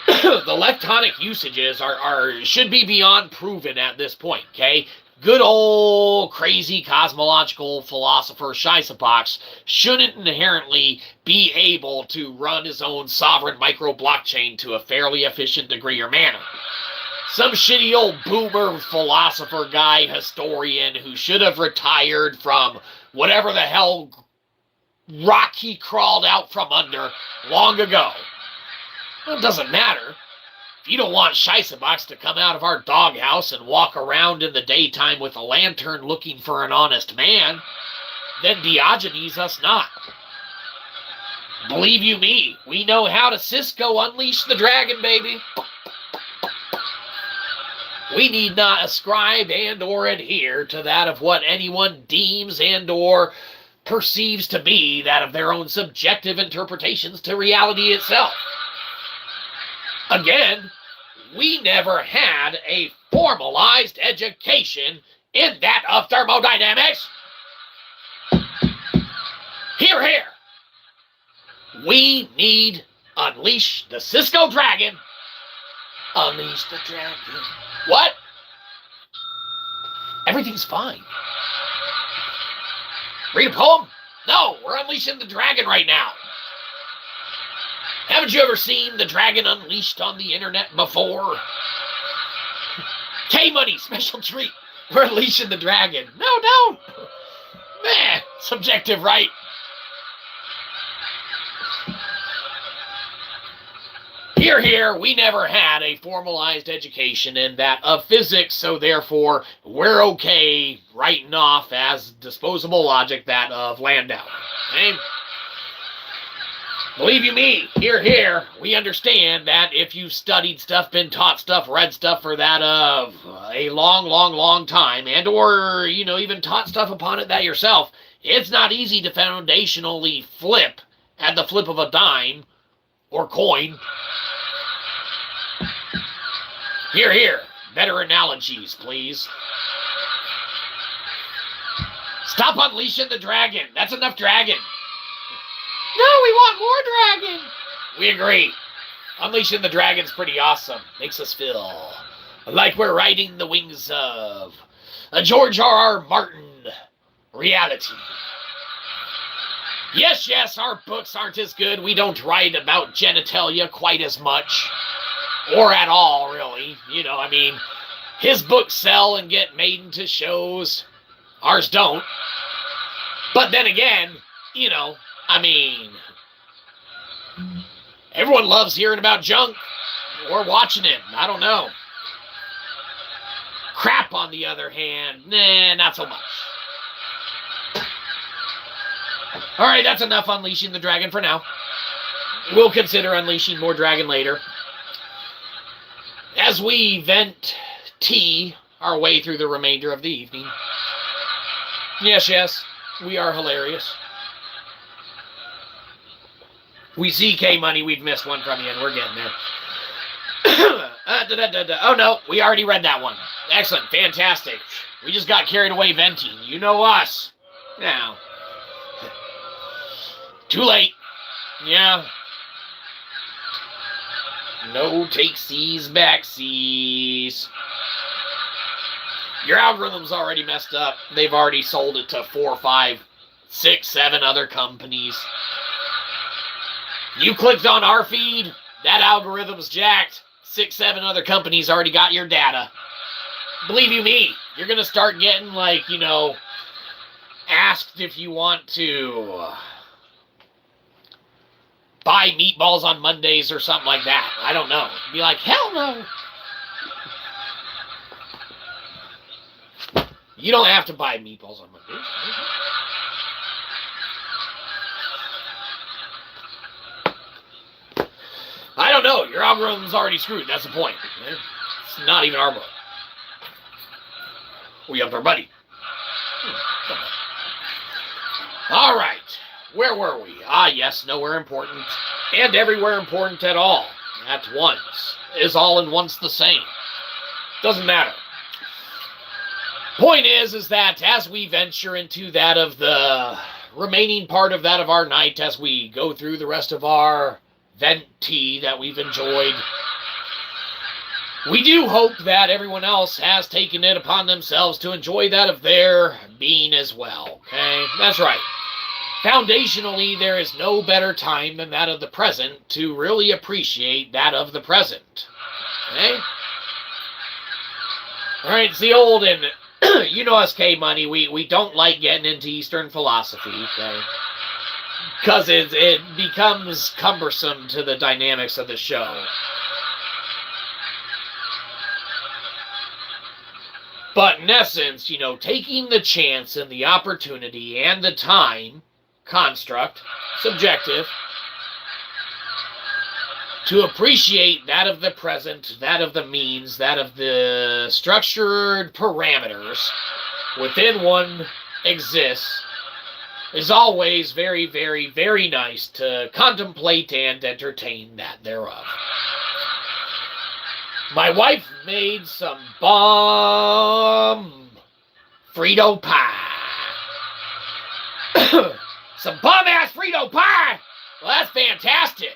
The lectonic usages should be beyond proven at this point, okay? Good old crazy cosmological philosopher Shyzabox shouldn't inherently be able to run his own sovereign micro-blockchain to a fairly efficient degree or manner. Some shitty old boomer philosopher guy, historian, who should have retired from whatever the hell rock he crawled out from under long ago. Well, it doesn't matter. If you don't want Shyzabox to come out of our doghouse and walk around in the daytime with a lantern looking for an honest man, then Diogenes us not. Believe you me, we know how to Cisco unleash the dragon, baby. We need not ascribe and or adhere to that of what anyone deems and or perceives to be that of their own subjective interpretations to reality itself. Again, we never had a formalized education in that of thermodynamics. Hear, hear. We need unleash the Cisco dragon. Unleash the dragon. What? Everything's fine. Read a poem? No, we're unleashing the dragon right now. Haven't you ever seen the dragon unleashed on the internet before? K-Money, special treat. We're unleashing the dragon. No, don't. Meh, subjective, right? Hear, hear, we never had a formalized education in that of physics, so therefore we're okay writing off as disposable logic that of Landau. Okay? Believe you me, hear, hear, we understand that if you've studied stuff, been taught stuff, read stuff for that of a long, long, long time, and or, you know, even taught stuff upon it that yourself, it's not easy to foundationally flip at the flip of a dime or coin. Hear, hear, better analogies, please. Stop unleashing the dragon. That's enough dragon. No, we want more dragon. We agree. Unleashing the dragon's pretty awesome. Makes us feel like we're riding the wings of a George R.R. Martin reality. Yes, yes, our books aren't as good. We don't write about genitalia quite as much. Or at all, really. You know, I mean, his books sell and get made into shows. Ours don't. But then again, you know, I mean, everyone loves hearing about junk or watching it. I don't know. Crap, on the other hand, nah, not so much. All right, that's enough unleashing the dragon for now. We'll consider unleashing more dragon later. As we vent tea our way through the remainder of the evening. Yes, yes, we are hilarious. We see K-Money, we've missed one from you, and we're getting there. Oh, no, we already read that one. Excellent, fantastic. We just got carried away venting. You know us. Now. Too late. Yeah. No takesies, backsies. Your algorithm's already messed up. They've already sold it to 4, 5, 6, 7 other companies. You clicked on our feed, that algorithm's jacked. 6, 7 other companies already got your data. Believe you me, you're going to start getting, like, you know, asked if you want to buy meatballs on Mondays or something like that. I don't know. Be like, hell no. You don't have to buy meatballs on Mondays. I don't know. Your algorithm's already screwed. That's the point. It's not even our book. We up our buddy. All right. Where were we? Ah, yes, nowhere important. And everywhere important at all. At once. Is all and once the same. Doesn't matter. Point is that as we venture into that of the remaining part of that of our night, as we go through the rest of our vent tea that we've enjoyed, we do hope that everyone else has taken it upon themselves to enjoy that of their being as well. Okay? That's right. Foundationally, there is no better time than that of the present to really appreciate that of the present. Okay? Alright, it's the old, and you know us, K-Money, we don't like getting into Eastern philosophy, okay? Because it becomes cumbersome to the dynamics of the show. But in essence, you know, taking the chance and the opportunity and the time, construct, subjective, to appreciate that of the present, that of the means, that of the structured parameters within one exists, is always very, very, very nice to contemplate and entertain that thereof. My wife made some bomb Frito pie. Some bomb-ass Frito pie! Well, that's fantastic.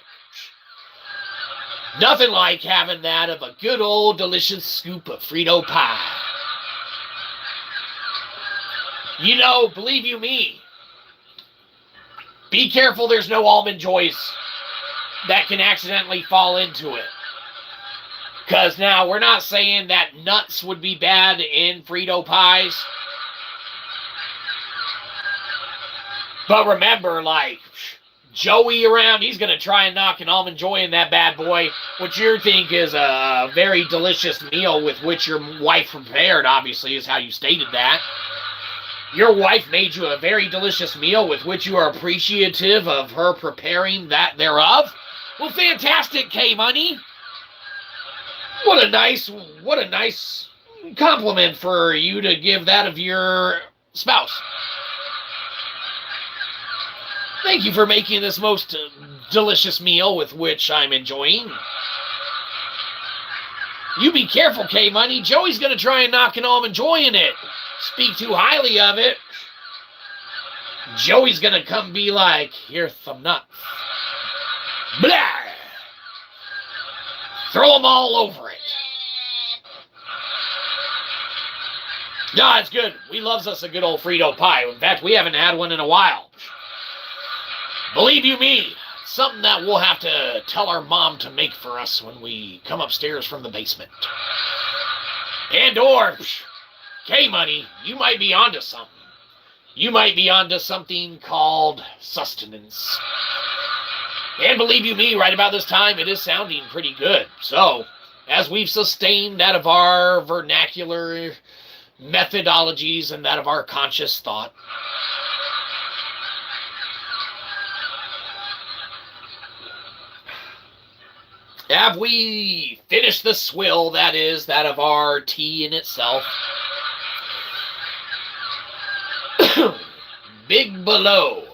Nothing like having that of a good old delicious scoop of Frito pie. You know, believe you me, be careful there's no Almond Joys that can accidentally fall into it. Because now, we're not saying that nuts would be bad in Frito pies. But remember, like, Joey around, he's going to try and knock an Almond Joy in that bad boy, which you think is a very delicious meal with which your wife prepared, obviously, is how you stated that. Your wife made you a very delicious meal with which you are appreciative of her preparing that thereof. Well, fantastic, K-Money. What a nice compliment for you to give that of your spouse. Thank you for making this most delicious meal with which I'm enjoying. You be careful, K-Money. Joey's going to try and knock an Almond Joy in it. Speak too highly of it. Joey's going to come be like, here's some nuts. Blah! Throw them all over it. No, it's good. We loves us a good old Frito pie. In fact, we haven't had one in a while. Believe you me, something that we'll have to tell our mom to make for us when we come upstairs from the basement. And or, K-Money, you might be onto something. You might be onto something called sustenance. And believe you me, right about this time, it is sounding pretty good. So, as we've sustained that of our vernacular methodologies and that of our conscious thought, have we finished the swill, that is, that of our tea in itself? Big below.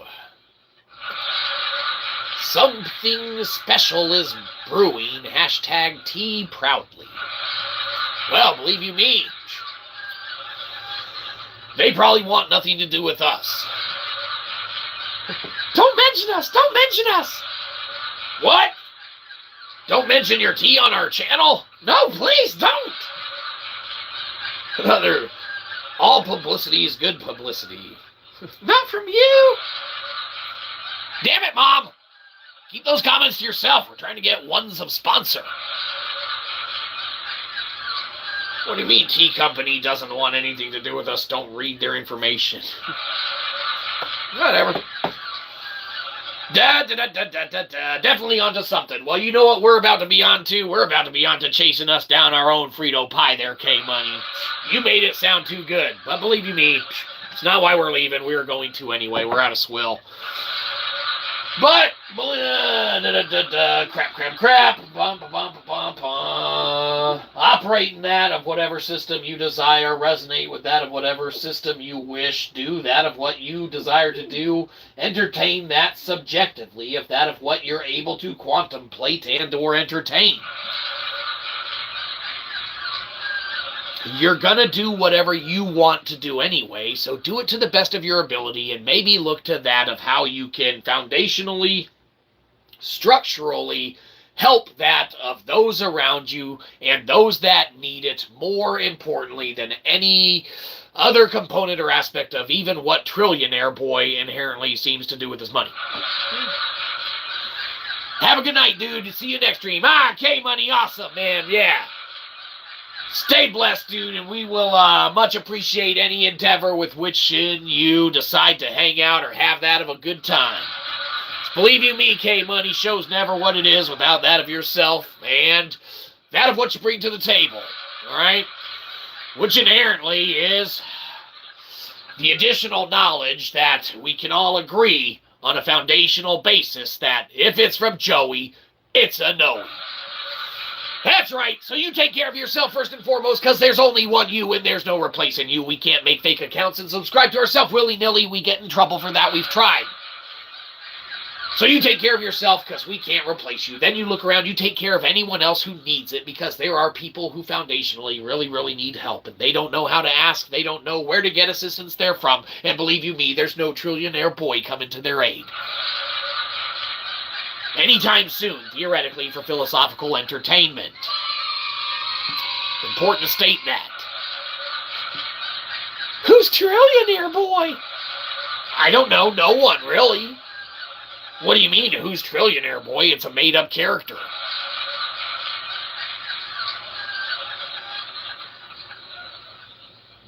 Something special is brewing. Hashtag tea proudly. Well, believe you me, they probably want nothing to do with us. Don't mention us! Don't mention us! What? Don't mention your tea on our channel? No, please don't! Another, all publicity is good publicity. Not from you! Damn it, Mom! Keep those comments to yourself. We're trying to get ones of sponsor. What do you mean tea company doesn't want anything to do with us? Don't read their information. Whatever. Definitely onto something. Well, you know what we're about to be onto? We're about to be onto chasing us down our own Frito pie there, K-Money. You made it sound too good. But believe you me, it's not why we're leaving. We're going to anyway. We're out of swill. But, crap, operate in that of whatever system you desire, resonate with that of whatever system you wish, do that of what you desire to do, entertain that subjectively of that of what you're able to contemplate and or entertain. You're gonna do whatever you want to do anyway, so do it to the best of your ability and maybe look to that of how you can foundationally, structurally help that of those around you and those that need it more importantly than any other component or aspect of even what Trillionaire Boy inherently seems to do with his money. Have a good night, dude. See you next stream. K-Money, awesome, man. Yeah. Stay blessed, dude, and we will much appreciate any endeavor with which you decide to hang out or have that of a good time. Believe you me, K-Money, show's never what it is without that of yourself and that of what you bring to the table, all right? Which inherently is the additional knowledge that we can all agree on a foundational basis that if it's from Joey, it's a no. That's right, so you take care of yourself first and foremost, because there's only one you and there's no replacing you. We can't make fake accounts and subscribe to ourselves willy-nilly. We get in trouble for that. We've tried. So you take care of yourself, because we can't replace you. Then you look around, you take care of anyone else who needs it, because there are people who foundationally really, really need help, and they don't know how to ask. They don't know where to get assistance they're from. And believe you me, there's no Trillionaire Boy coming to their aid anytime soon, theoretically, for philosophical entertainment. Important to state that. Who's Trillionaire Boy? I don't know. No one, really. What do you mean, who's Trillionaire Boy? It's a made-up character.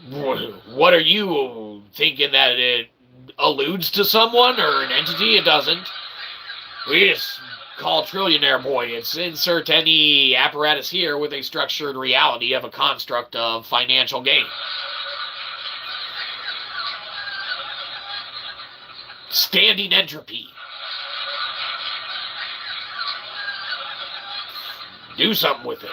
What are you thinking, that it alludes to someone or an entity? It doesn't. We just call Trillionaire Boy. It's insert any apparatus here with a structured reality of a construct of financial gain. Standing entropy. Do something with it.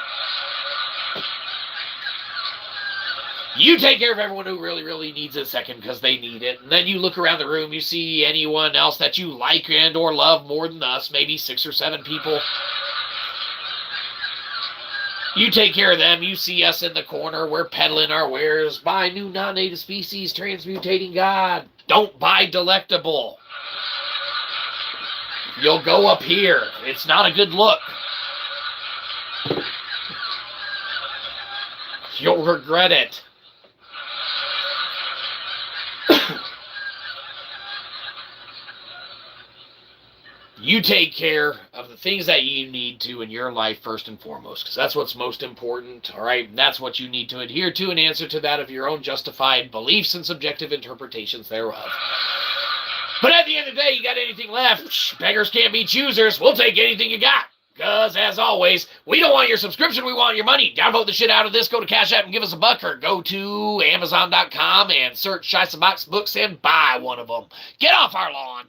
You take care of everyone who really, really needs it second, because they need it. And then you look around the room, you see anyone else that you like and or love more than us, maybe 6 or 7 people. You take care of them. You see us in the corner. We're peddling our wares. Buy new non-native species, transmutating God. Don't buy delectable. You'll go up here. It's not a good look. You'll regret it. You take care of the things that you need to in your life first and foremost, because that's what's most important, all right? And that's what you need to adhere to in answer to that of your own justified beliefs and subjective interpretations thereof. But at the end of the day, you got anything left? Beggars can't be choosers. We'll take anything you got. Because, as always, we don't want your subscription, we want your money. Downvote the shit out of this, go to Cashapp and give us a buck, or go to Amazon.com and search Shyzabox books and buy one of them. Get off our lawn.